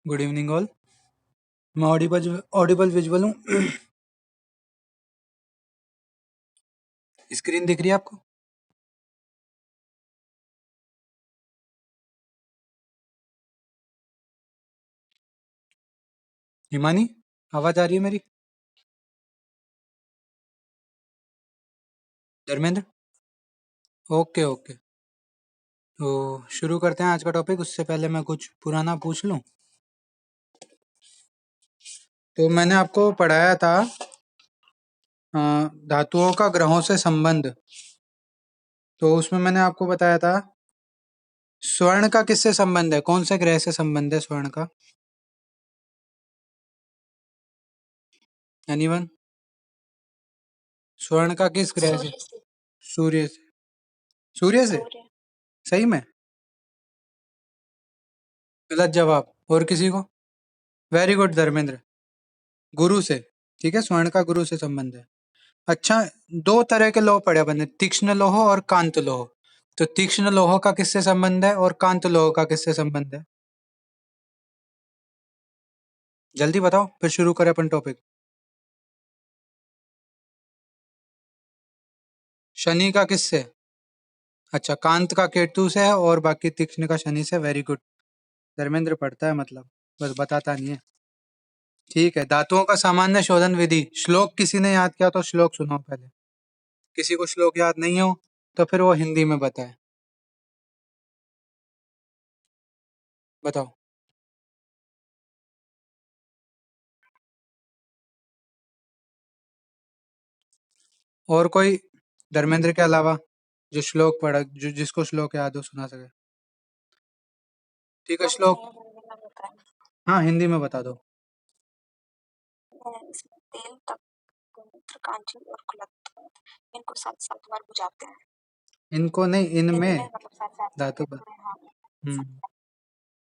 Good evening all. मैं Audible visual हूँ। Screen दिख रही है आपको? हिमानी, आवाज आ रही है मेरी? Dharmendra, okay okay. तो शुरू करते हैं आज का टॉपिक। उससे पहले मैं कुछ पुराना पूछ लूँ। तो मैंने आपको पढ़ाया था धातुओं का ग्रहों से संबंध। तो उसमें मैंने आपको बताया था स्वर्ण का किससे संबंध है, कौन से ग्रह से संबंध है स्वर्ण का? एनीवन? स्वर्ण का किस ग्रह से? सूर्य से। सूर्य से? सही में? गलत जवाब। और किसी को? वेरी गुड धर्मेंद्र, गुरु से। ठीक है, स्वर्ण का गुरु से संबंध है। अच्छा, दो तरह के लोह पढ़े बने, तीक्ष्ण लोह और कांत लोह। तो तीक्ष्ण लोह का किससे संबंध है और कांत लोह का किससे संबंध है? जल्दी बताओ, फिर शुरू करें अपन टॉपिक। शनि का किससे? अच्छा, कांत का केतु से है और बाकी तीक्ष्ण का शनि से। Very good. धर्मेंद्र पढ़ता है मतलब, बस बताता नहीं है। ठीक है, धातुओं का सामान्य शोधन विधि। श्लोक किसी ने याद किया तो श्लोक सुनाओ पहले। किसी को श्लोक याद नहीं हो तो फिर वो हिंदी में बताए। बताओ। और कोई धर्मेंद्र के अलावा जो श्लोक पढ़ा, जो जिसको श्लोक याद हो सुना सके? ठीक है, श्लोक। हाँ, हिंदी में बता दो। इनको नहीं, इनमें धातु पर। हम्म,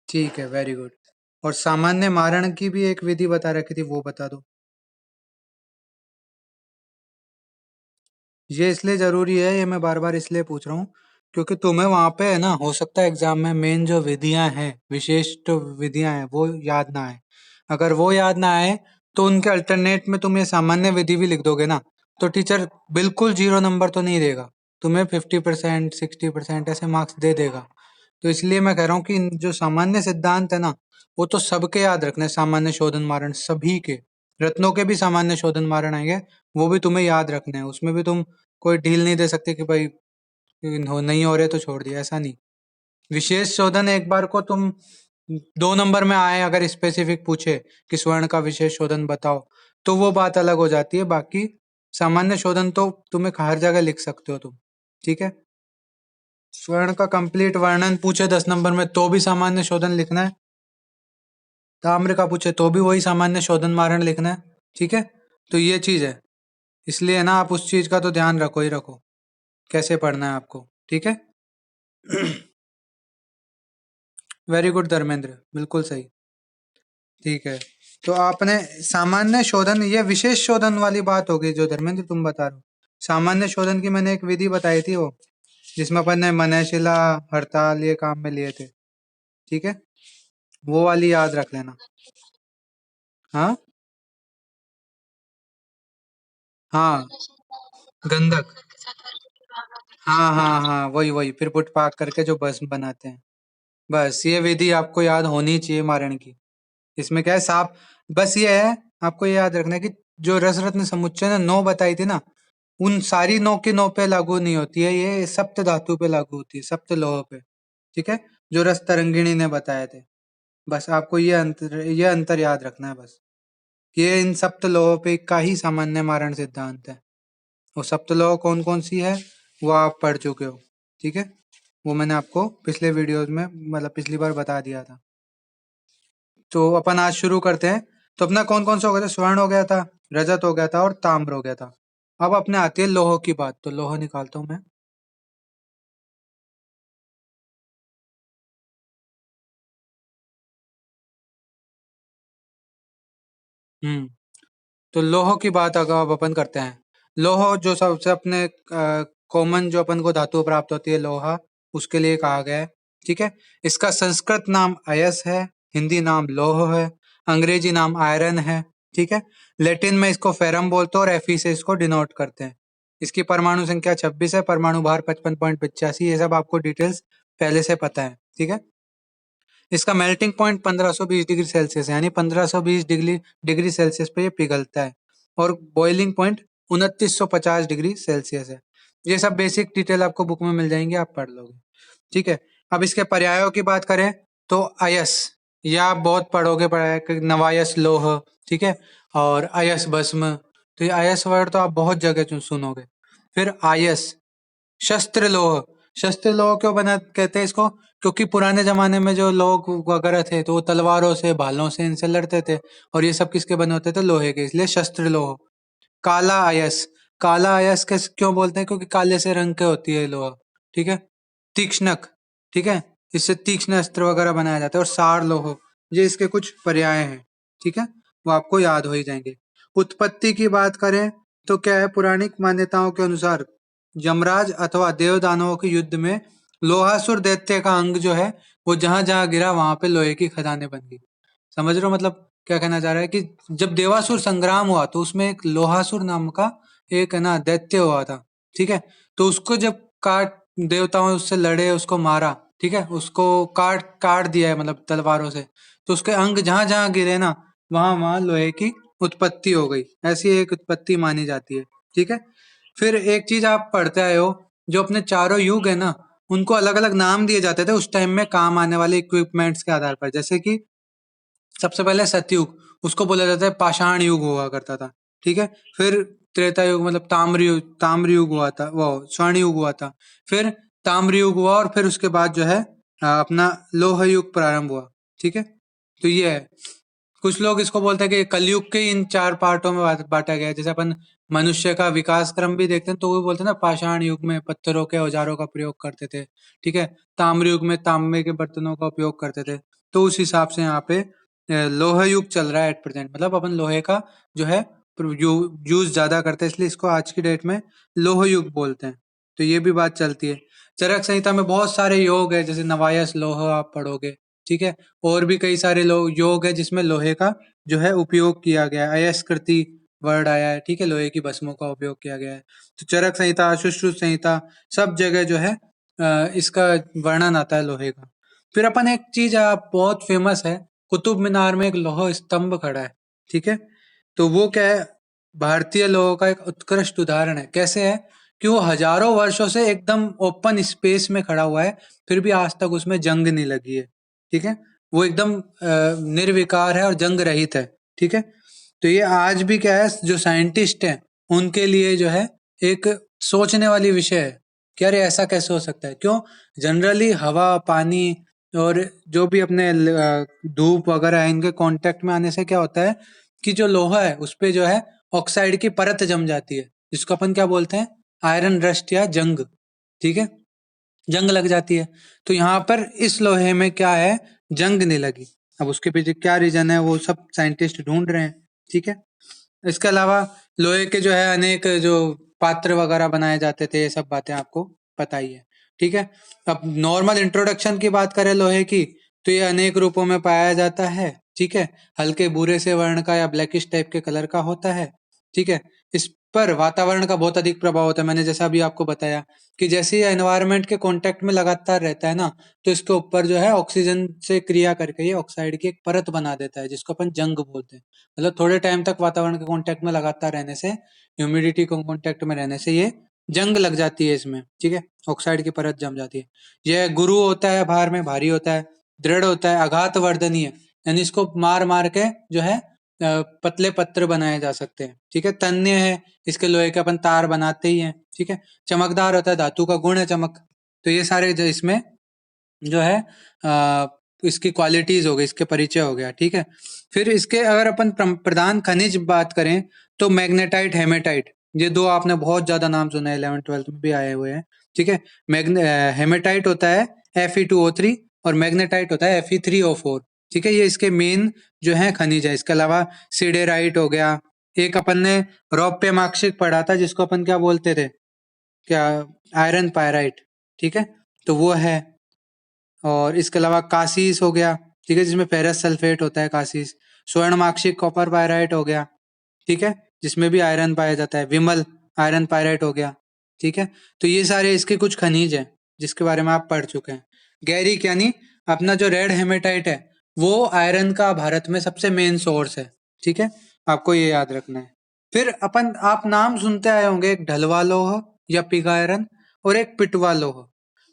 ठीक है, वेरी गुड। और सामान्य मारण की भी एक विधि बता रखी थी, वो बता दो। ये इसलिए जरूरी है, ये मैं बार बार इसलिए पूछ रहा हूँ क्योंकि तुम्हें वहां पे है ना, हो सकता है एग्जाम में मेन जो विधियां हैं, विशिष्ट विधियां हैं, वो याद ना आए। अगर वो याद ना आए तो उनके अल्टरनेट में तुम ये सामान्य विधि भी लिख दोगे ना, तो टीचर बिल्कुल 0 नंबर तो नहीं देगा, तुम्हें 50%, 60% ऐसे मार्क्स दे देगा। तो इसलिए मैं कह रहा हूँ कि जो सामान्य सिद्धांत है ना, वो तो सबके याद रखने हैं। सामान्य शोधन मारण सभी के, रत्नों के भी सामान्य शोधन मारण आएंगे, वो भी तुम्हें याद रखने हैं। उसमें भी तुम कोई ढील नहीं दे सकते कि भाई नहीं हो रहे तो छोड़ दिया, ऐसा नहीं। विशेष शोधन एक बार को तुम 2 नंबर में आए, अगर स्पेसिफिक पूछे कि स्वर्ण का विशेष शोधन बताओ, तो वो बात अलग हो जाती है। बाकी सामान्य शोधन तो तुम्हें हर जगह लिख सकते हो तुम। ठीक है, स्वर्ण का कंप्लीट वर्णन पूछे 10 नंबर में तो भी सामान्य शोधन लिखना है। ताम्र का पूछे तो भी वही सामान्य शोधन मारण लिखना है। ठीक है, तो ये चीज है। इसलिए ना आप उस चीज का तो ध्यान रखो ही रखो, कैसे पढ़ना है आपको। ठीक है। वेरी गुड धर्मेंद्र, बिल्कुल सही। ठीक है, तो आपने सामान्य शोधन, ये विशेष शोधन वाली बात होगी जो धर्मेंद्र तुम बता रहे हो। सामान्य शोधन की मैंने एक विधि बताई थी, वो जिसमें अपन ने मनयशिला, हड़ताल ये काम में लिए थे। ठीक है, वो वाली याद रख लेना। हाँ हाँ, गंधक। हाँ हाँ हाँ, वही वही, फिर पुट पाक करके जो भस्म बनाते हैं। बस ये विधि आपको याद होनी चाहिए मारण की। इसमें क्या है साहब, बस ये है, आपको ये याद रखना है कि जो रस रत्न समुच्चय ने 9 बताई थी ना, उन सारी 9 की 9 पे लागू नहीं होती है, ये सप्त धातु पे लागू होती है, सप्त लोह पे। ठीक है, जो रस तरंगिणी ने बताए थे। बस आपको ये अंतर याद रखना है बस, कि ये इन सप्त लोह पे का ही सामान्य मारण सिद्धांत है। वो सप्त लोह कौन कौन सी है वो आप पढ़ चुके हो। ठीक है, वो मैंने आपको पिछले वीडियोज में, मतलब पिछली बार बता दिया था। तो अपन आज शुरू करते हैं। तो अपना कौन कौन सा हो गया था? स्वर्ण हो गया था, रजत हो गया था और ताम्र हो गया था। अब अपने आती है लोह की बात। तो लोह निकालता हूं मैं। हम्म, तो लोह की बात अगर अब अपन करते हैं। लोह जो सबसे अपने कॉमन जो अपन को धातु प्राप्त होती है लोहा, उसके लिए कहा गया है। ठीक है, इसका संस्कृत नाम अयस है हिंदी नाम लौह है, अंग्रेजी नाम आयरन है, ठीक है। लैटिन में इसको फेरम बोलते हैं और Fe से इसको डिनोट करते हैं। इसकी परमाणु संख्या 26 है, परमाणु भार 55.85, ये सब आपको डिटेल्स पहले से पता है, ठीक है। इसका मेल्टिंग पॉइंट 1520 डिग्री सेल्सियस है, यानी 1520 डिग्री डिग्री सेल्सियस पे ये पिघलता है, और बॉइलिंग पॉइंट 2950 डिग्री सेल्सियस है। ये सब बेसिक डिटेल आपको बुक में मिल जाएंगे, आप पढ़ लोगे, ठीक है। अब इसके पर्यायों की बात करें तो अयस, या आप बहुत पढ़ोगे पढ़ाया कि नवायस लौह, ठीक है, और अयस भस्म, तो ये अयस वर्ड तो आप बहुत जगह सुनोगे। फिर आयस, शस्त्र लोह, शस्त्र लोह क्यों बना कहते हैं इसको, क्योंकि पुराने जमाने में जो लोग वगैरह थे तो वो तलवारों से भालों से इनसे लड़ते थे, और ये सब किसके बने होते थे, लोहे के, इसलिए शस्त्र लोह। काला अयस, काला अयस किस क्यों बोलते हैं, क्योंकि काले से रंग के होती है लोहा, ठीक है। तीक्ष्णक, ठीक है, इससे तीक्ष्ण अस्त्र वगैरह बनाया जाता है। और सार लोह, ये इसके कुछ पर्याय हैं, ठीक है, वो आपको याद हो ही जाएंगे। उत्पत्ति की बात करें तो क्या है, पौराणिक मान्यताओं के अनुसार यमराज अथवा देवदानवों के युद्ध में लोहासुर दैत्य का अंग जो है वो जहां जहां गिरा वहां पे लोहे की खदानें बन गई। समझ रहे हो, मतलब क्या कहना चाह रहा है कि जब देवासुर संग्राम हुआ तो उसमें एक लोहासुर नाम का एक है ना दैत्य हुआ था, ठीक है। तो उसको जब काट देवताओं उससे लड़े, उसको मारा, ठीक है, उसको काट काट दिया है मतलब तलवारों से, तो उसके अंग जहां जहां गिरे ना वहां वहां लोहे की उत्पत्ति हो गई, ऐसी एक उत्पत्ति मानी जाती है, ठीक है। फिर एक चीज आप पढ़ते आए हो, जो अपने चारों युग है ना उनको अलग अलग नाम दिए जाते थे उस टाइम में काम आने वाले इक्विपमेंट्स के आधार पर। जैसे कि सबसे पहले सतयुग, उसको बोला जाता है पाषाण युग हुआ करता था, ठीक है। फिर त्रेता युग मतलब ताम्र युग हुआ था, वो स्वर्ण युग हुआ था। फिर ताम्र युग हुआ, और फिर उसके बाद जो है अपना लोह युग प्रारंभ हुआ, ठीक है। तो ये है, कुछ लोग इसको बोलते हैं कि कलयुग के इन चार पार्टों में बांटा गया है। जैसे अपन मनुष्य का विकास क्रम भी देखते हैं तो वो बोलते हैं ना, पाषाण युग में पत्थरों के औजारों का प्रयोग करते थे, ठीक है। ताम्र युग में तांबे के बर्तनों का उपयोग करते थे। तो उस हिसाब से यहाँ पे लोह युग चल रहा है एट प्रेजेंट, मतलब अपन लोहे का जो है यूज ज्यादा करते हैं, इसलिए इसको आज की डेट में लोह युग बोलते हैं। तो ये भी बात चलती है। चरक संहिता में बहुत सारे योग है, जैसे नवायस लोह आप पढ़ोगे, ठीक है। और भी कई सारे योग है जिसमें लोहे का जो है उपयोग किया गया है। अयस्कृति वर्ड आया है, ठीक है, लोहे की भस्मों का उपयोग किया गया है। तो चरक संहिता, सुश्रुत संहिता, सब जगह जो है इसका वर्णन आता है लोहे का। फिर अपन एक चीज आप बहुत फेमस है, कुतुब मीनार में एक लोह स्तंभ खड़ा है, ठीक है। तो वो क्या है, भारतीय लोगों का एक उत्कृष्ट उदाहरण है। कैसे है कि वो हजारों वर्षों से एकदम ओपन स्पेस में खड़ा हुआ है, फिर भी आज तक उसमें जंग नहीं लगी है, ठीक है। वो एकदम निर्विकार है और जंग रहित है, ठीक है। तो ये आज भी क्या है, जो साइंटिस्ट हैं उनके लिए जो है एक सोचने वाली विषय है कि अरे ऐसा कैसे हो सकता है। क्यों, जनरली हवा, पानी और जो भी अपने धूप वगैरह है, इनके कांटेक्ट में आने से क्या होता है कि जो लोहा है उस पे जो है ऑक्साइड की परत जम जाती है, जिसको अपन क्या बोलते हैं, आयरन रस्ट या जंग, ठीक है, जंग लग जाती है। तो यहाँ पर इस लोहे में क्या है, जंग नहीं लगी। अब उसके पीछे क्या रीजन है वो सब साइंटिस्ट ढूंढ रहे हैं, ठीक है। इसके अलावा लोहे के जो है अनेक जो पात्र वगैरह बनाए जाते थे, ये सब बातें आपको पता ही है, ठीक है। अब नॉर्मल इंट्रोडक्शन की बात करें लोहे की, तो ये अनेक रूपों में पाया जाता है, ठीक है। हल्के भूरे से वर्ण का या ब्लैकिश टाइप के कलर का होता है, ठीक है। इस पर वातावरण का बहुत अधिक प्रभाव होता है। मैंने जैसा अभी आपको बताया कि जैसे ये एनवायरनमेंट के कांटेक्ट में लगातार रहता है ना, तो इसके ऊपर जो है ऑक्सीजन से क्रिया करके ये ऑक्साइड की एक परत बना देता है, जिसको अपन जंग बोलते हैं। मतलब थोड़े टाइम तक वातावरण के कांटेक्ट में लगातार रहने से, ह्यूमिडिटी के कांटेक्ट में रहने से ये जंग लग जाती है इसमें, ठीक है, ऑक्साइड की परत जम जाती है। यह गुरु होता है, भार में भारी होता है, दृढ़ होता है, आघात वर्धनीय, यानी इसको मार मार के जो है पतले पत्र बनाए जा सकते हैं, ठीक है। तन्य है, इसके लोहे के अपन तार बनाते ही हैं, ठीक है। चमकदार होता है, धातु का गुण है चमक। तो ये सारे जो इसमें जो है इसकी क्वालिटीज हो गई, इसके परिचय हो गया, ठीक है। फिर इसके अगर अपन प्रधान खनिज बात करें तो मैग्नेटाइट, हेमेटाइट, ये दो आपने बहुत ज्यादा नाम सुना है, 11th 12th में भी आए हुए हैं, ठीक है। हेमेटाइट होता है Fe2O3 और मैग्नेटाइट होता है Fe3O4, ठीक है। ये इसके मेन जो है खनिज है। इसके अलावा सिडेराइट हो गया, एक अपन ने रौप्य माक्षिक पढ़ा था जिसको अपन क्या बोलते थे, क्या, आयरन पायराइट, ठीक है, तो वो है। और इसके अलावा कासीस हो गया, ठीक है, जिसमें फेरस सल्फेट होता है कांसी। स्वर्णमाक्षिक कॉपर पायराइट हो गया, ठीक है, जिसमें भी आयरन पाया जाता है। विमल आयरन पायराइट हो गया, ठीक है। तो ये सारे इसके कुछ खनिज हैं जिसके बारे में आप पढ़ चुके हैं। गैरिक यानी अपना जो रेड हेमेटाइट है वो आयरन का भारत में सबसे मेन सोर्स है, ठीक है, आपको ये याद रखना है। फिर अपन आप नाम सुनते आए होंगे, एक ढलवा लोह या पिग आयरन और एक पिटवा लोह।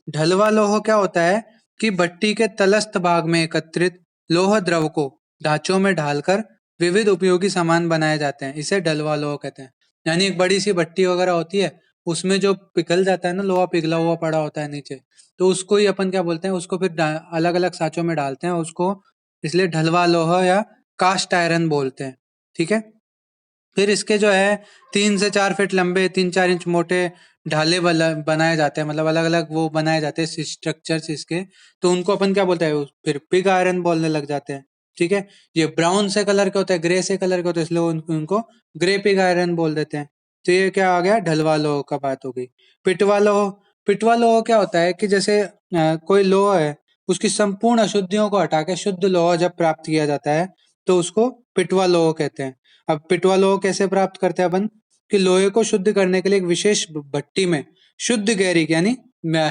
ढलवा लोह क्या होता है कि भट्टी के तलस्थ भाग में एकत्रित लोह द्रव को ढांचों में ढालकर विविध उपयोगी सामान बनाए जाते हैं, इसे ढलवा लोह कहते हैं। यानी एक बड़ी सी भट्टी वगैरह होती है, उसमें जो पिघल जाता है ना, लोहा पिघला हुआ पड़ा होता है नीचे, तो उसको ही अपन क्या बोलते हैं, उसको फिर अलग अलग साँचों में डालते हैं उसको, इसलिए ढलवा लोह या कास्ट आयरन बोलते हैं, ठीक है। फिर इसके जो है 3 से 4 फीट लंबे, 3-4 इंच मोटे ढाले बनाए जाते हैं, मतलब अलग अलग वो बनाए जाते हैं स्ट्रक्चर्स इसके। तो उनको अपन क्या बोलते हैं, फिर पिग आयरन बोलने लग जाते हैं, ठीक है। ये ब्राउन से कलर के होते हैं, ग्रे से कलर के होते हैं, इसलिए उनको ग्रे पिग आयरन बोल देते हैं। तो ये क्या आ गया, ढलवा लोह का बात हो गई। पिटवा लोह, पिटवा लोह क्या होता है कि जैसे कोई लोह है, उसकी संपूर्ण अशुद्धियों को हटा के शुद्ध लोह जब प्राप्त किया जाता है तो उसको पिटवा लोह कहते हैं। अब पिटवा लोह कैसे प्राप्त करते हैं अपन, कि लोहे को शुद्ध करने के लिए एक विशेष भट्टी में शुद्ध गैरिक यानी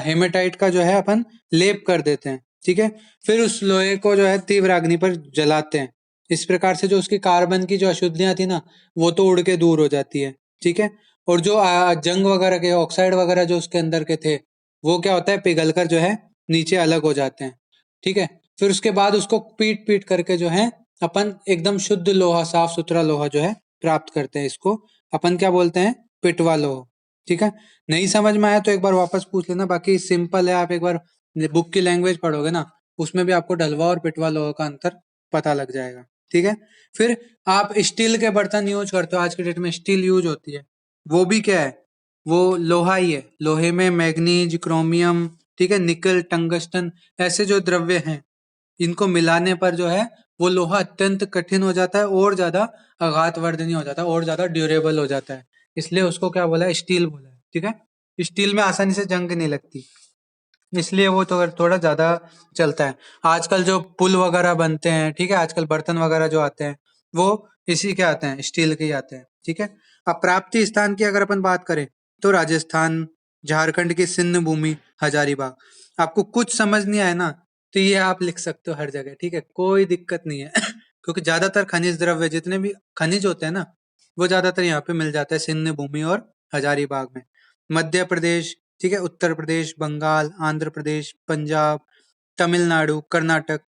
हेमेटाइट का जो है अपन लेप कर देते हैं, ठीक है। फिर उस लोहे को जो है तीव्र अग्नि पर जलाते हैं। इस प्रकार से जो उसकी कार्बन की जो अशुद्धियां थी ना, वो तो उड़ के दूर हो जाती है, ठीक है। और जो जंग वगैरह के ऑक्साइड वगैरह जो उसके अंदर के थे, वो क्या होता है, पिघल कर जो है नीचे अलग हो जाते हैं, ठीक है। फिर उसके बाद उसको पीट पीट करके जो है अपन एकदम शुद्ध लोहा, साफ सुथरा लोहा जो है प्राप्त करते हैं। इसको अपन क्या बोलते हैं, पिटवा लोह, ठीक है। नहीं समझ में आया तो एक बार वापस पूछ लेना, बाकी सिंपल है, आप एक बार बुक की लैंग्वेज पढ़ोगे ना, उसमें भी आपको ढलवा और पिटवा लोह का अंतर पता लग जाएगा, ठीक है। फिर आप स्टील के बर्तन यूज करते हो, आज के डेट में स्टील यूज होती है, वो भी क्या है, वो लोहा ही है। लोहे में मैग्नीज, क्रोमियम, ठीक है, निकल, टंगस्टन, ऐसे जो द्रव्य हैं, इनको मिलाने पर जो है वो लोहा अत्यंत कठिन हो जाता है और ज्यादा आघातवर्धनी हो जाता है और ज्यादा ड्यूरेबल हो जाता है, इसलिए उसको क्या बोला है, स्टील बोला है, ठीक है। स्टील में आसानी से जंग नहीं लगती, इसलिए वो तो थोड़ा ज्यादा चलता है। आजकल जो पुल वगैरह बनते हैं, ठीक है, आजकल बर्तन वगैरह जो आते हैं वो इसी के आते हैं, स्टील के ही आते हैं, ठीक है। अब प्राप्ति स्थान की अगर अपन बात करें तो राजस्थान, झारखंड की सिंध भूमि, हजारीबाग। आपको कुछ समझ नहीं आया ना, तो ये आप लिख सकते हो हर जगह, ठीक है, कोई दिक्कत नहीं है क्योंकि ज्यादातर खनिज द्रव्य, जितने भी खनिज होते हैं ना, वो ज्यादातर यहाँ पे मिल जाता है सिंध भूमि और हजारीबाग में। मध्य प्रदेश, ठीक है, उत्तर प्रदेश, बंगाल, आंध्र प्रदेश, पंजाब, तमिलनाडु, कर्नाटक,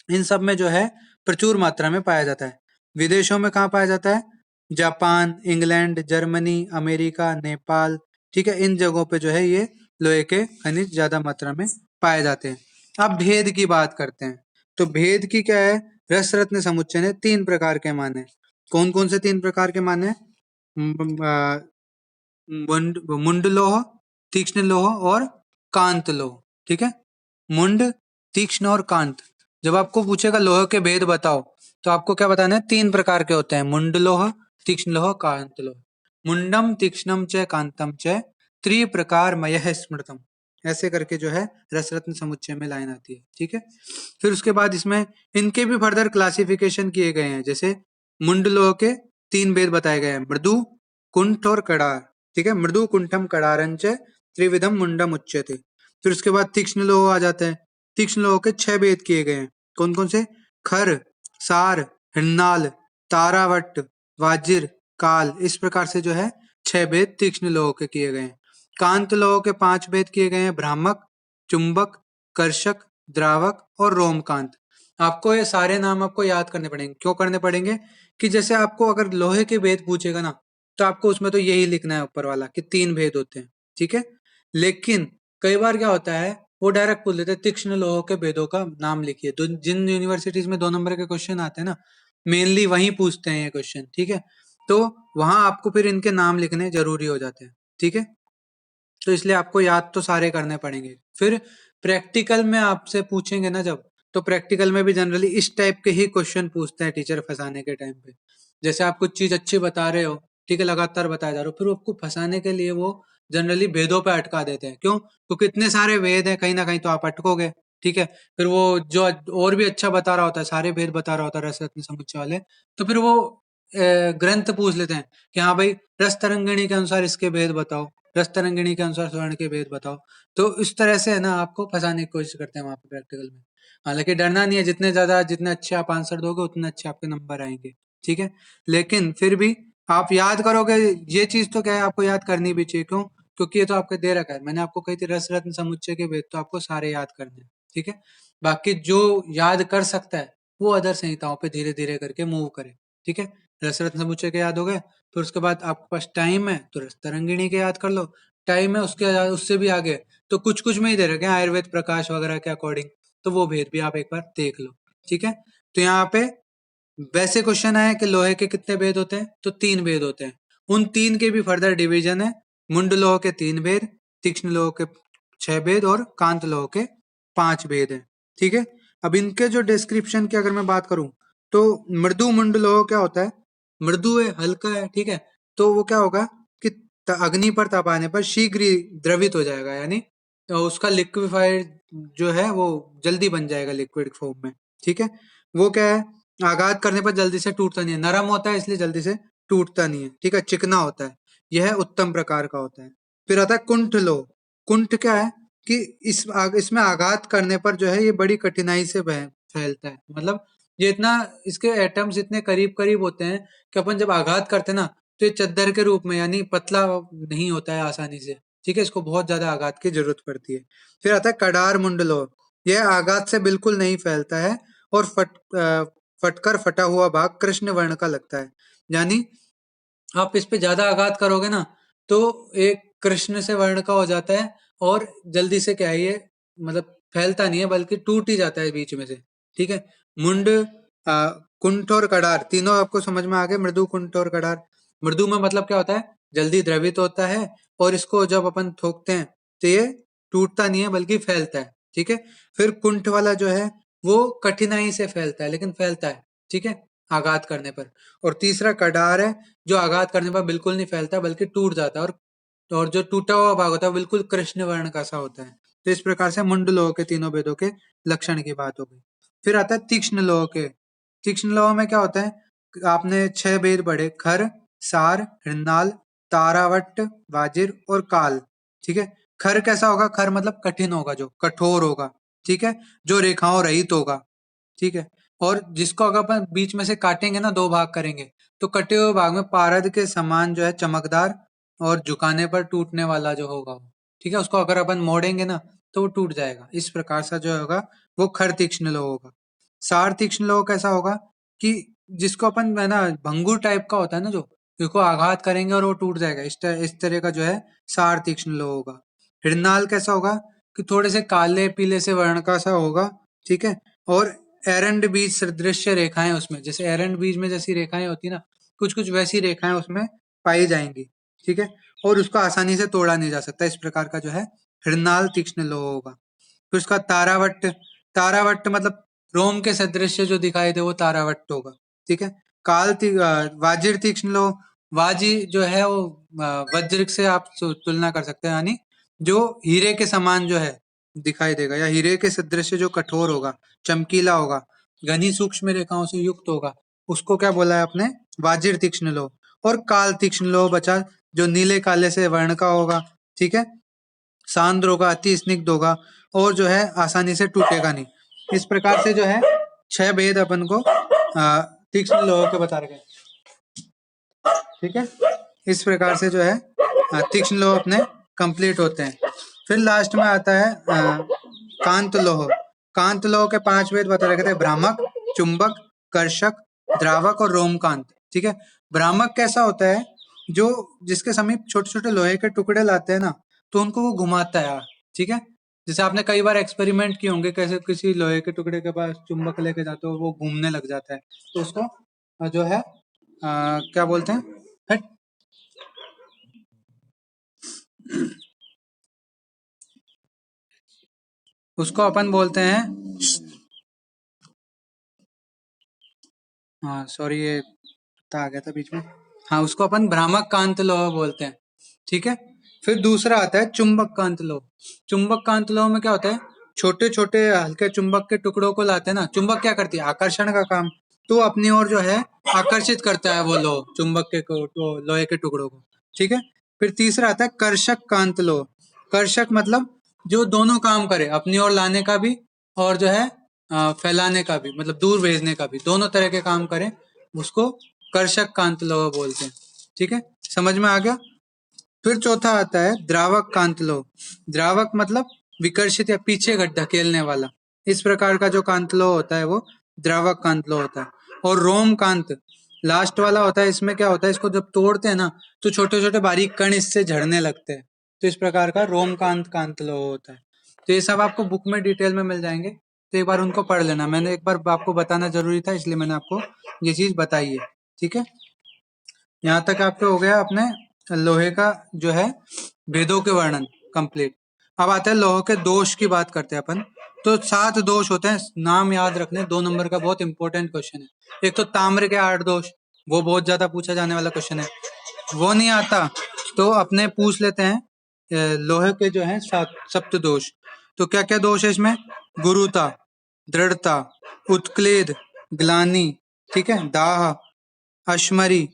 इन सब में जो है प्रचुर मात्रा में पाया जाता है। विदेशों में कहाँ पाया जाता है, Japan, England, Germany, America, Nepal, ठीक है, इन जगहों पे जो है ये लोहे के खनिज ज्यादा मात्रा में पाए जाते हैं। अब भेद की बात करते हैं, तो भेद की क्या है, रस रत्न समुच्चय ने 3 प्रकार के माने। कौन कौन से 3 प्रकार के माने, मुंड लोह, तीक्ष्ण लोह और कांत लोह, ठीक है। मुंड, तीक्ष्ण और कांत। जब आपको पूछेगा लोह के भेद बताओ, तो आपको क्या बताना है, 3 प्रकार के होते हैं, मुंड लोह, तीक्ष्ण लोह, कांत लोह। मुंडम तीक्ष्णम च कांतम च त्रिप्रकारमयः स्मृतम, ऐसे करके जो है रसरत्न समुच्चय में लाइन आती है, ठीक है। फिर उसके बाद इसमें इनके भी फर्दर क्लासिफिकेशन किए गए हैं, जैसे मुंड लोह के 3 भेद बताए गए हैं, मृदु, कुंठ और कड़ार, ठीक है। मृदु कुंठम कड़ारंच त्रिविधम मुंडम उच्यते। फिर उसके बाद तीक्ष्ण लोह आ जाता है। तीक्ष्ण लोह के 6 भेद किए गए हैं, कौन कौन से, खर, सार, हिन्नाल, तारावट, वाजिर, काल, इस प्रकार से जो है 6 भेद तीक्ष्ण लोह के किए गए हैं। कांत लोह के 5 भेद किए गए हैं, भ्रामक, चुंबक, कर्षक, द्रावक और रोमकांत। आपको ये सारे नाम आपको याद करने पड़ेंगे, क्यों करने पड़ेंगे, कि जैसे आपको अगर लोहे के भेद पूछेगा ना, तो आपको उसमें तो यही लिखना है ऊपर वाला कि 3 भेद होते हैं, ठीक है। लेकिन कई बार क्या होता है, वो डायरेक्ट पूछ लेते हैं तीक्ष्ण लोहों के भेदों का नाम लिखिए। तो जिन यूनिवर्सिटीज में 2 नंबर के क्वेश्चन आते हैं ना, मेनली वहीं पूछते हैं ये क्वेश्चन, ठीक है। तो वहां आपको फिर इनके नाम लिखने जरूरी हो जाते हैं, ठीक है। तो इसलिए आपको याद तो सारे करने पड़ेंगे। फिर प्रैक्टिकल में आपसे पूछेंगे ना जब, तो प्रैक्टिकल में भी जनरली इस टाइप के ही क्वेश्चन पूछते हैं टीचर फंसाने के टाइम पे। जैसे आप कुछ चीज अच्छी बता रहे हो, ठीक है, लगातार बताया जा रहा हो, फिर आपको फंसाने के लिए वो जनरली भेदों पे अटका देते हैं। क्यों, क्योंकि इतने सारे वेद हैं, कहीं ना कहीं तो आप अटकोगे, ठीक है। फिर वो जो और भी अच्छा बता रहा होता है, सारे भेद बता रहा होता है रस रत्न समुच्चय वाले, तो फिर वो ग्रंथ पूछ लेते हैं कि हाँ भाई रस तरंगिणी के अनुसार इसके भेद बताओ, रस तरंगिणी के अनुसार स्वर्ण के भेद बताओ। तो इस तरह से है ना आपको फंसाने की कोशिश करते हैं वहां पे प्रैक्टिकल में। हालांकि डरना नहीं है, जितने अच्छे आप आंसर दोगे उतने अच्छे आपके नंबर आएंगे, ठीक है। लेकिन फिर भी आप याद करोगे, ये चीज तो क्या है आपको याद करनी भी चाहिए। क्यों? क्योंकि ये तो आपके दे रखा है, मैंने आपको कही थी रस रत्न समुच्चय के भेद तो आपको सारे याद करने हैं, ठीक है। बाकी जो याद कर सकता है वो अदर संहिताओं पे धीरे धीरे करके मूव करे, ठीक है। रस रत्न समुच्चय के याद हो गए, फिर उसके बाद आपके पास टाइम है तो रस तरंगिणी के याद कर लो। टाइम है उससे भी आगे, तो कुछ कुछ में ही दे रखे हैं आयुर्वेद प्रकाश वगैरह के अकॉर्डिंग, तो वो भेद भी आप एक बार देख लो, ठीक है। तो यहाँ पे वैसे क्वेश्चन है कि लोहे के कितने भेद होते हैं, तो 3 भेद होते हैं। उन 3 के भी फर्दर डिवीजन है। मुंड लोह के 3 भेद, तीक्ष्ण लोह के 6 भेद और कांत लोह के 5 भेद है, ठीक है। अब इनके जो डिस्क्रिप्शन की अगर मैं बात करूं, तो मृदु मुंड लोह क्या होता है? मृदु है, हल्का है, ठीक है। तो वो क्या होगा कि अग्नि पर तपाने पर शीघ्र ही द्रवित हो जाएगा, यानी तो उसका लिक्विफाइड जो है वो जल्दी बन जाएगा लिक्विड फॉर्म में, ठीक है। वो क्या है, आघात करने पर जल्दी से टूटता नहीं है, नरम होता है इसलिए जल्दी से टूटता नहीं है, ठीक है, चिकना होता है। यह उत्तम प्रकार का होता है। फिर आता है कुंठ लोह। कुंठ क्या है कि इसमें आघात करने पर जो है ये बड़ी कठिनाई से फैलता है। मतलब ये इतना, इसके एटम्स इतने करीब करीब होते हैं कि अपन जब आघात करते हैं ना, तो ये चद्दर के रूप में, यानी पतला नहीं होता है आसानी से, ठीक है। इसको बहुत ज्यादा आघात की जरूरत पड़ती है। फिर आता है कडार मुंडलो। यह आघात से बिल्कुल नहीं फैलता है और फटकर फटा हुआ भाग कृष्ण वर्ण का लगता है। यानी आप इस पे ज्यादा आघात करोगे ना, तो एक कृष्ण से वर्ण का हो जाता है, और जल्दी से क्या है ये, मतलब फैलता नहीं है बल्कि टूट ही जाता है बीच में से, ठीक है। मुंड, कुंठ और कड़ार तीनों आपको समझ में आ गए। मृदु, कुंठ और कड़ार। मृदु में मतलब क्या होता है, जल्दी द्रवित होता है, और इसको जब अपन ठोकते हैं तो ये टूटता नहीं है बल्कि फैलता है, ठीक है। फिर कुंठ वाला जो है वो कठिनाई से फैलता है, लेकिन फैलता है, ठीक है, आघात करने पर। और तीसरा कडार है, जो आघात करने पर बिल्कुल नहीं फैलता बल्कि टूट जाता है, और जो टूटा हुआ भाग होता है बिल्कुल कृष्ण वर्ण का सा होता है। तो इस प्रकार से मुंड लोह के तीनों भेदों के लक्षण की बात हो गई। फिर आता है तीक्ष्ण लोह के। तीक्ष्ण लोह में क्या होता है, आपने 6 भेद पढ़े, खर, सार, हृणाल, तारावट, वाजिर और काल, ठीक है। खर कैसा होगा? खर मतलब कठिन होगा, जो कठोर होगा, ठीक है, जो रेखाओं रहित होगा, ठीक है। और जिसको अगर अपन बीच में से काटेंगे ना, 2 भाग करेंगे, तो कटे हुए भाग में पारद के समान जो है चमकदार, और झुकाने पर टूटने वाला जो होगा वो, ठीक है, उसको अगर अपन मोड़ेंगे ना तो वो टूट जाएगा। इस प्रकार से जो होगा वो खर तीक्ष्ण लोह होगा। सार तीक्ष्ण लोह कैसा होगा कि जिसको अपन है ना, भंगुर टाइप का होता है ना, जो जिसको आघात करेंगे और वो टूट जाएगा, इस तरह का जो है सार तीक्ष्ण लोह होगा। हृणाल कैसा होगा कि थोड़े से काले पीले से वर्ण का सा होगा, ठीक है। और एरंड बीज सदृश रेखाएं उसमें, जैसे एरंड बीज में जैसी रेखाएं होती है ना, कुछ कुछ वैसी रेखाएं उसमें पाई जाएंगी, ठीक है। और उसको आसानी से तोड़ा नहीं जा सकता, इस प्रकार का जो है हृणाल तीक्ष्ण लोह होगा। फिर उसका तारावट। तारावट मतलब रोम के सदृश जो दिखाई दे वो तारावट होगा, ठीक है। वाजिर तीक्ष्ण लोह। वाजी जो है वो वज्र से आप तुलना कर सकते हैं, यानी जो हीरे के समान जो है दिखाई देगा, या हीरे के सदृश जो कठोर होगा, चमकीला होगा, घनी सूक्ष्म रेखाओं से युक्त होगा, उसको क्या बोला है आपने? वाजिर तीक्ष्ण लोह। और काल तीक्ष्ण लोह बचा, जो नीले काले से वर्ण का होगा, ठीक है, सांद्र होगा, अति स्निग्ध होगा, और जो है आसानी से टूटेगा नहीं। इस प्रकार से जो है 6 भेद अपन को तीक्ष्ण लोह के बता रखे, ठीक है। इस प्रकार से जो है तीक्ष्ण लोह अपने कंप्लीट होते हैं। फिर लास्ट में आता है कांत लोह। कांत लोह के 5 भेद बता रखे थे, भ्रामक, चुंबक, कर्षक, द्रावक और रोमकांत, ठीक है। भ्रामक कैसा होता है, जो जिसके समीप छोटे छोटे लोहे के टुकड़े लाते हैं ना, तो उनको वो घुमाता है, ठीक है। जैसे आपने कई बार एक्सपेरिमेंट किए होंगे, कैसे किसी लोहे के टुकड़े के पास चुंबक लेके जाते हो वो घूमने लग जाता है, तो उसको जो है क्या बोलते हैं, हट, उसको अपन बोलते हैं, हाँ सॉरी ये आ गया था बीच में, हाँ उसको अपन भ्रामक कांत लोह बोलते हैं, ठीक है। फिर दूसरा आता है चुंबक कांत लोह। चुंबक कांत लोह में क्या होता है, छोटे छोटे हल्के चुंबक के टुकड़ों को लाते हैं ना, चुंबक क्या करती है, आकर्षण का काम, तो अपनी ओर जो है आकर्षित करता है वो चुंबक के लोहे के टुकड़ों को। ठीक है, फिर तीसरा आता है कर्षक कांत लोह। कर्षक मतलब जो दोनों काम करे, अपनी ओर लाने का भी और जो है फैलाने का भी, मतलब दूर भेजने का भी, दोनों तरह के काम करे, उसको कर्षक कांत लोह बोलते हैं। ठीक है, समझ में आ गया। फिर चौथा आता है द्रावक कांत लोह। द्रावक मतलब विकर्षित या पीछे धकेलने वाला, इस प्रकार का जो कांत लोह होता है वो द्रावक कांत लोह होता है। और रोम कांत लास्ट वाला होता है, इसमें क्या होता है, इसको जब तोड़ते हैं ना तो छोटे छोटे बारीक कण इससे झड़ने लगते हैं, तो इस प्रकार का रोम कांत लोह होता है। तो ये सब आपको बुक में डिटेल में मिल जाएंगे, तो एक बार उनको पढ़ लेना। मैंने एक बार आपको बताना जरूरी था, इसलिए मैंने आपको ये चीज बताई है। ठीक है, यहाँ तक आपके हो गया अपने लोहे का जो है भेदों के वर्णन कंप्लीट। अब आते हैं लोहे के दोष की बात करते हैं अपन। तो 7 दोष होते हैं, नाम याद रखने, 2 नंबर का बहुत इंपॉर्टेंट क्वेश्चन है। एक तो ताम्र के 8 दोष, वो बहुत ज्यादा पूछा जाने वाला क्वेश्चन है। वो नहीं आता तो अपने पूछ लेते हैं लोहे के जो है 7 दोष। तो क्या क्या दोष है इसमें, गुरुता, दृढ़ता, उत्क्लेद, ग्लानि, ठीक है, दाह, अश्मरी,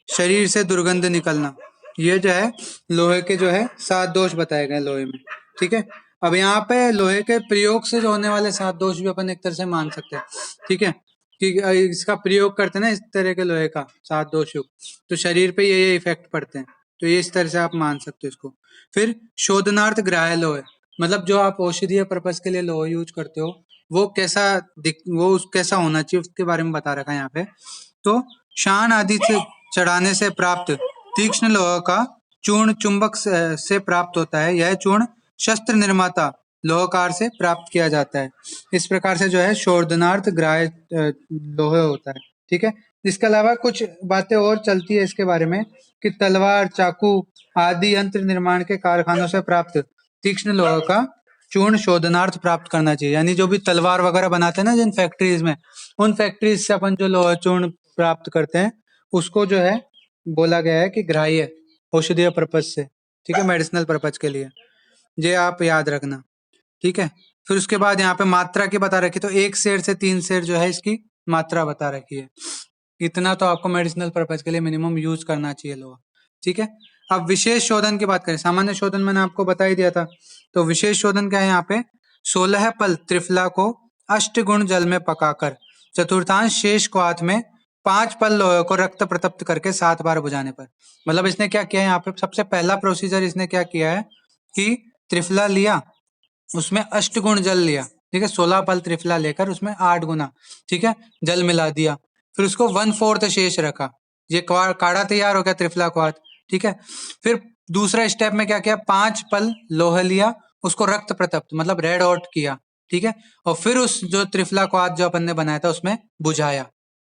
शरीर से दुर्गंध निकलना, ये जो है लोहे के जो है 7 दोष बताए गए लोहे में। ठीक है, अब यहाँ पे लोहे के प्रयोग से जो होने वाले 7 दोष भी अपन एक तरह से मान सकते हैं। ठीक है, कि इसका प्रयोग करते हैं ना इस तरह के लोहे का 7 दोष युक्त, तो शरीर पे ये इफेक्ट पड़ते हैं, तो ये इस तरह से आप मान सकते हो इसको। फिर शोधनार्थ ग्राह्य लोहे, मतलब जो आप औषधीय पर्पज के लिए लोहा यूज करते हो वो कैसा होना चाहिए उसके बारे में बता रखा है यहाँ पे। तो शान आदि से चढ़ाने से प्राप्त तीक्ष्ण लोह का चूर्ण चुंबक से प्राप्त होता है। यह चूर्ण शस्त्र निर्माता लोहकार से प्राप्त किया जाता है। इस प्रकार से जो है शोधनार्थ ग्राह्य लोहे होता है। ठीक है, इसके अलावा कुछ बातें और चलती है इसके बारे में कि तलवार, चाकू आदि यंत्र निर्माण के कारखानों से प्राप्त तीक्ष्ण लोह का चूर्ण शोधनार्थ प्राप्त करना चाहिए। यानी जो भी तलवार वगैरह बनाते हैं ना जिन फैक्ट्रीज में, उन फैक्ट्रीज से अपन जो लोहा चूर्ण प्राप्त करते हैं उसको जो है बोला गया है कि ग्राह्य औषधीय पर्पज से। ठीक है, मेडिसिनल पर्पज के लिए, ये आप याद रखना। ठीक है, फिर उसके बाद यहाँ पे मात्रा की बता रखी, तो 1 सेर से 3 सेर जो है इसकी मात्रा बता रखी है। इतना तो आपको मेडिसिनल पर्पज के लिए मिनिमम यूज करना चाहिए लोहा। ठीक है, अब विशेष शोधन की बात करें, सामान्य शोधन मैंने आपको बता ही दिया था, तो विशेष शोधन क्या है यहाँ पे, 16 पल त्रिफला को 8 गुण जल में पकाकर चतुर्थांश शेष क्वाथ में 5 पल लोहे को रक्त प्रतप्त करके 7 बार बुझाने पर। मतलब इसने क्या किया है यहाँ पे, सबसे पहला प्रोसीजर इसने क्या किया है कि त्रिफला लिया, उसमें 8 गुण जल लिया। ठीक है, 16 पल त्रिफला लेकर उसमें 8 गुना, ठीक है, जल मिला दिया, फिर उसको 1/4 शेष रखा, ये काढ़ा तैयार हो गया त्रिफला क्वाथ। ठीक है, फिर दूसरा स्टेप में क्या किया, 5 पल लोहा लिया, उसको रक्त प्रतप्त मतलब रेड हॉट किया। ठीक है, और फिर उस जो त्रिफला क्वाथ जो अपन ने बनाया था उसमें बुझाया।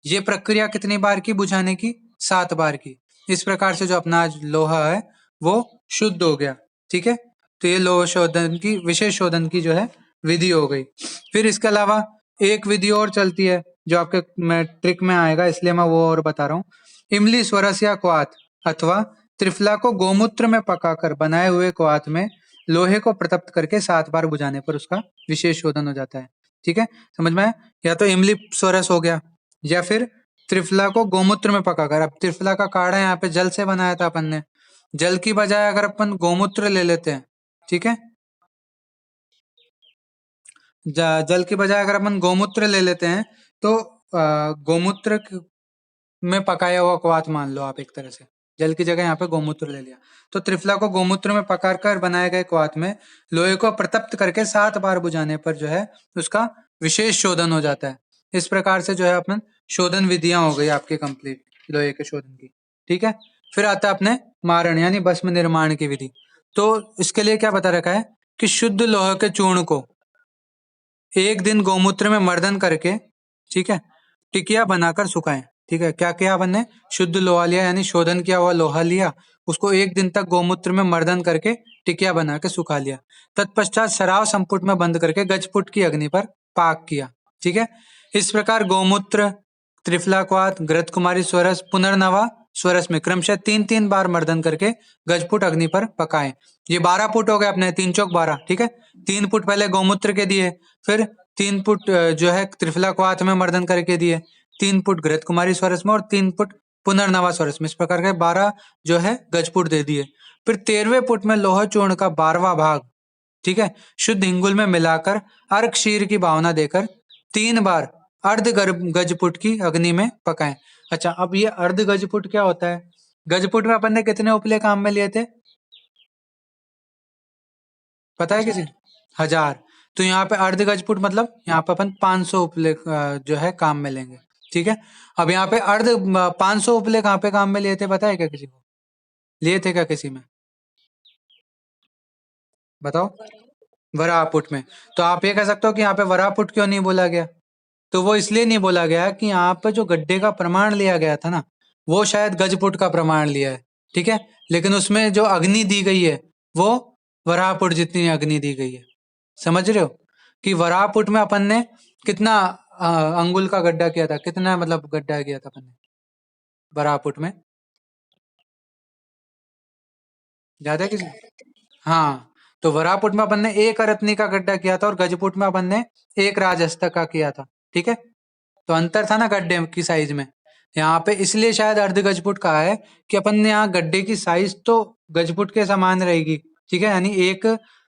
ये प्रक्रिया कितनी बार की बुझाने की, 7 बार की। इस प्रकार से जो अपना लोहा है वो शुद्ध हो गया। ठीक है, तो ये लोह शोधन की, विशेष शोधन की जो है विधि हो गई। फिर इसके अलावा एक विधि और चलती है जो आपके मैट्रिक में आएगा, इसलिए मैं वो और बता रहा हूँ। इमली स्वरस या क्वाथ अथवा त्रिफला को गोमूत्र में पकाकर बनाए हुए क्वाथ में लोहे को प्रतप्त करके 7 बार बुझाने पर उसका विशेष शोधन हो जाता है। ठीक है, समझ में आया? या तो इमली स्वरस हो गया, या फिर त्रिफला को गोमूत्र में पकाकर। अब त्रिफला का काढ़ा यहाँ पे जल से बनाया था अपन ने, जल की बजाय अगर अपन गोमूत्र ले लेते हैं, ठीक है, जल की बजाय अगर अपन गोमूत्र ले लेते हैं तो गोमूत्र में पकाया हुआ क्वाथ मान लो आप, एक तरह से जल की जगह यहाँ पे गोमूत्र ले लिया, तो त्रिफला को गोमूत्र में पकाकर बनाए गए क्वाथ में लोहे को प्रतप्त करके 7 बार बुझाने पर जो है उसका विशेष शोधन हो जाता है। इस प्रकार से जो है अपन शोधन विधियां हो गई आपकी कंप्लीट लोहे के शोधन की। ठीक है, फिर आता है अपने मारण यानी भस्म निर्माण की विधि। तो इसके लिए क्या बता रखा है कि शुद्ध लोहे के चूर्ण को 1 दिन गौमूत्र में मर्दन करके, ठीक है, टिकिया बनाकर सुखाएं। ठीक है, क्या किया अपन ने, शुद्ध लोहा लिया यानी शोधन किया हुआ लोहा लिया, उसको 1 दिन तक गौमूत्र में मर्दन करके टिकिया बना के सुखा लिया। तत्पश्चात शराब संपुट में बंद करके गजपुट की अग्नि पर पाक किया। ठीक है, इस प्रकार गौमूत्र, त्रिफला क्वाथ, घृत कुमारी स्वरस, पुनर्नवा स्वरस में क्रमशः 3-3 बार मर्दन करके गजपुट अग्नि पर पकाएं। ये 12 पुट हो गए अपने, 3 चौक 12, ठीक है। 3 पुट पहले गौमूत्र के दिए, फिर 3 पुट जो है त्रिफला क्वाथ में मर्दन करके दिए, 3 पुट घृत कुमारी स्वरस में और 3 पुट पुनर्नवा स्वरस में। इस प्रकार के 12 जो है गजपुट दे दिए। फिर 13वें पुट में लोह चूर्ण का 12वां भाग, ठीक है, शुद्ध हिंगुल में मिलाकर अर्घ क्षीर की भावना देकर 3 बार अर्ध गजपुट की अग्नि में पकाएं। अच्छा, अब ये अर्ध गजपुट क्या होता है? गजपुट में अपन ने कितने उपले काम में लिए थे, पता है किसी? 1000। तो यहाँ पे अर्ध गजपुट मतलब यहाँ पे अपन 500 उपले जो है काम में लेंगे, ठीक है। अब यहाँ पे अर्ध 500 उपले कहाँ पे काम में लिए थे, पता है क्या किसी को? लिए थे क्या किसी में? बताओ। वराहपुट में। तो आप ये कह सकते हो कि यहाँ पे वराहपुट क्यों नहीं बोला गया? तो वो इसलिए नहीं बोला गया कि यहाँ पे जो गड्ढे का प्रमाण लिया गया था ना, वो शायद गजपुट का प्रमाण लिया है, ठीक है। लेकिन उसमें जो अग्नि दी गई है वो वराहपुट जितनी अग्नि दी गई है। समझ रहे हो कि वराहपुट में अपन ने कितना अंगुल का गड्ढा किया था, कितना मतलब गड्ढा किया था अपन ने वराहपुट में, याद है किसी? हाँ। तो वराहपुट में अपन ने 1 अरत्नी का गड्ढा किया था और गजपुट में अपन ने 1 राजहस्त का किया था, ठीक है। तो अंतर था ना गड्ढे की साइज में। यहाँ पे इसलिए शायद अर्ध गजपुट कहा है कि अपन ने यहाँ गड्ढे की साइज तो गजपुट के समान रहेगी, ठीक है, यानी 1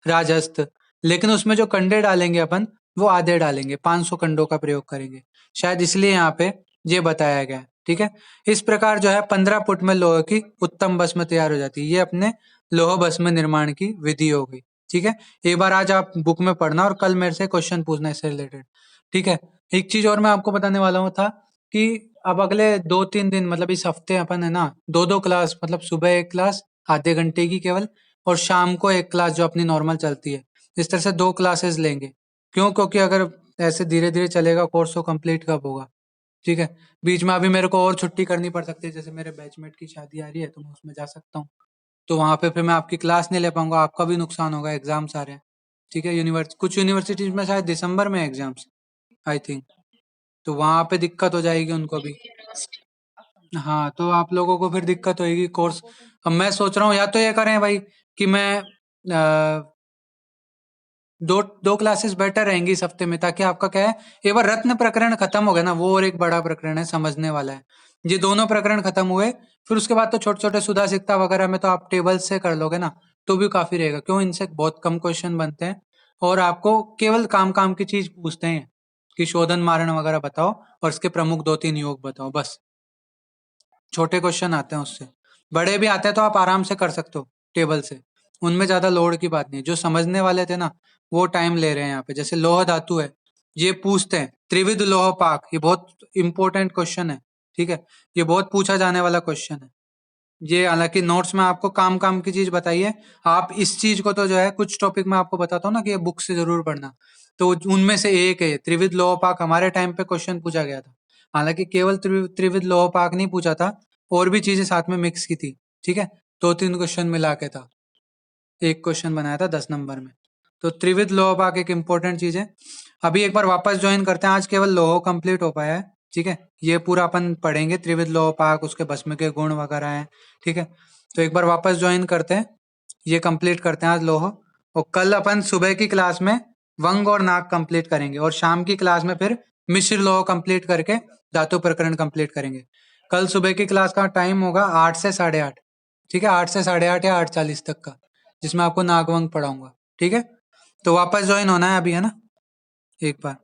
राजहस्त, लेकिन उसमें जो कंडे डालेंगे अपन वो आधे डालेंगे, 500 कंडों का प्रयोग करेंगे, शायद इसलिए यहाँ पे ये बताया गया है, ठीक है। इस प्रकार जो है 15 फुट में लोहे की उत्तम भस्म तैयार हो जाती है। ये अपने लोह भस्म निर्माण की विधि हो गई, ठीक है। एक बार आज आप बुक में पढ़ना और कल मेरे से क्वेश्चन पूछना इससे रिलेटेड, ठीक है। एक चीज और मैं आपको बताने वाला हूँ था कि अब अगले 2-3 दिन मतलब इस हफ्ते अपन है ना 2-2 क्लास, मतलब सुबह 1 क्लास आधे घंटे की केवल, और शाम को 1 क्लास जो अपनी नॉर्मल चलती है, इस तरह से 2 क्लासेस लेंगे। क्यों? क्योंकि अगर ऐसे धीरे धीरे चलेगा कोर्स तो कंप्लीट कब होगा, ठीक है। बीच में अभी मेरे को और छुट्टी करनी पड़ सकती है, जैसे मेरे बैचमेट की शादी आ रही है तो मैं उसमें जा सकता हूँ, तो वहां पे फिर मैं आपकी क्लास नहीं ले पाऊंगा, आपका भी नुकसान होगा, एग्जाम्स आ रहे हैं, ठीक है। कुछ यूनिवर्सिटीज में शायद दिसंबर में एग्जाम्स, आई थिंक, तो वहां पे दिक्कत हो जाएगी उनको भी। हाँ, तो आप लोगों को फिर दिक्कत होगी कोर्स। अब मैं सोच रहा हूँ या तो ये करें भाई कि मैं दो दो क्लासेस बेटर रहेंगी इस हफ्ते में, ताकि आपका क्या है, एक बार रत्न प्रकरण खत्म हो गया ना, वो और एक बड़ा प्रकरण है समझने वाला है। ये दोनों प्रकरण खत्म हुए फिर उसके बाद तो छोटे छोटे सुधा सिक्ता वगैरह में तो आप टेबल से कर लोगे ना, तो भी काफी रहेगा। क्यों? इनसे बहुत कम क्वेश्चन बनते हैं और आपको केवल काम काम की चीज पूछते हैं कि शोधन मारण वगैरह बताओ और इसके प्रमुख 2-3 योग बताओ, बस। छोटे क्वेश्चन आते हैं उससे, बड़े भी आते हैं तो आप आराम से कर सकते हो टेबल से, उनमें ज्यादा लोड की बात नहीं है। जो समझने वाले थे ना वो टाइम ले रहे हैं यहाँ पे। जैसे लौह धातु है, ये पूछते हैं त्रिविध लौह पाक, ये बहुत इंपॉर्टेंट क्वेश्चन है, ठीक है। ये बहुत पूछा जाने वाला क्वेश्चन है ये। हालांकि नोट्स में आपको काम काम की चीज बताइए, आप इस चीज को तो जो है कुछ टॉपिक में आपको बताता हूँ ना कि ये बुक से जरूर पढ़ना, तो उनमें से एक है त्रिविध लौह पाक। हमारे टाइम पे क्वेश्चन पूछा गया था, हालांकि केवल त्रिविध लौह पाक नहीं पूछा था, और भी चीजें साथ में मिक्स की थी, ठीक है। 2-3 क्वेश्चन मिला के था, एक क्वेश्चन बनाया था 10 नंबर में। तो त्रिविध लोह पाक एक इंपॉर्टेंट चीज है। अभी एक बार वापस ज्वाइन करते हैं, आज केवल लोह कंप्लीट हो पाया है, ठीक है। ये पूरा अपन पढ़ेंगे त्रिविध लोह पाक, उसके भस्म के गुण वगैरह हैं, ठीक है। तो एक बार वापस ज्वाइन करते हैं, ये कंप्लीट करते हैं आज लोह, और कल अपन सुबह की क्लास में वंग और नाक कंप्लीट करेंगे और शाम की क्लास में फिर मिश्र लोह कंप्लीट करके धातु प्रकरण कंप्लीट करेंगे। कल सुबह की क्लास का टाइम होगा 8 से 8:30, ठीक है, 8 से 8:30 या 8:40 तक का, जिसमें आपको नागवंग पढ़ाऊंगा, ठीक है। तो वापस ज्वाइन होना है अभी, है ना, एक बार।